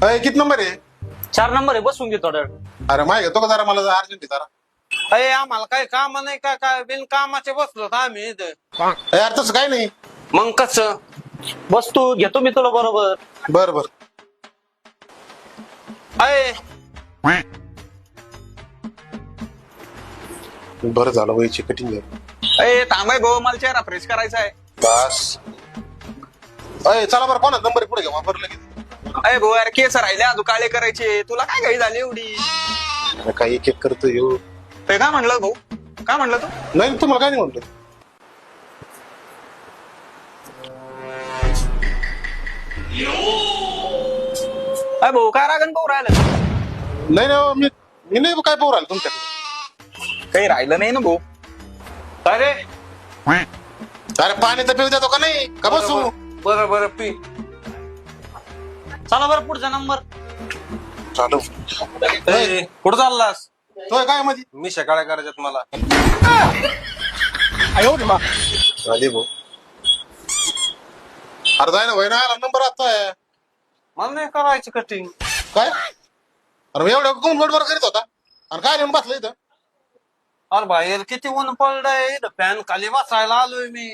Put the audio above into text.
अय किती नंबर आहे? 4 नंबर आहे, बसून घे थोडं. अरे माय घेतो का जरा, मला अर्जंट आहे जरा. अरे आम्हाला काही काम नाही का काय बिनकामाचे बसलो आम्ही इथं. यार तसं काय नाही. मग कस बस तू, घेतो मी तुला बरोबर. बर बर. अय बरं झालं वयची कटिंग झाली. अय थांबाय भाऊ, मला चेहरा फ्रेश करायचा आहे. बस. अय चला बरं, कोणा नंबर पुढे घ्या वापर लगेच. अय भाऊ यार, केस राहिले अजून काळे करायचे, तुला काय घाई झाली एवढी? अरे काही एक एक करतो येऊ. ते काय म्हणलं भाऊ, काय म्हणलं तू? नाही तुम्हाला काय नाही म्हणलं. अय भाऊ काय रागण भाऊ राहिलं? नाही नाही मी नाही काय पाहू राहिलो तुमच्याकडे. काही राहिलं नाही ना भाऊ. अरे अरे पाणी तर पिऊ देतो का नाही का बसू? बरं बरं पी. चला बरं, पुढचा नंबर. चालू. कुठं चाललास? तो काय मध्ये मी सकाळी करायच्यात मला. आधी भाऊ. अरे जाय ना भाई ना, नंबर आता आहे. मला नाही करायची कटिंग. काय? अरे एवढ्या कोण गडबड करीत होता आणि काय नेऊन बसलं इथं? अरे बाहेर किती ऊन पडलंय, फॅन खाली बसायला आलोय मी.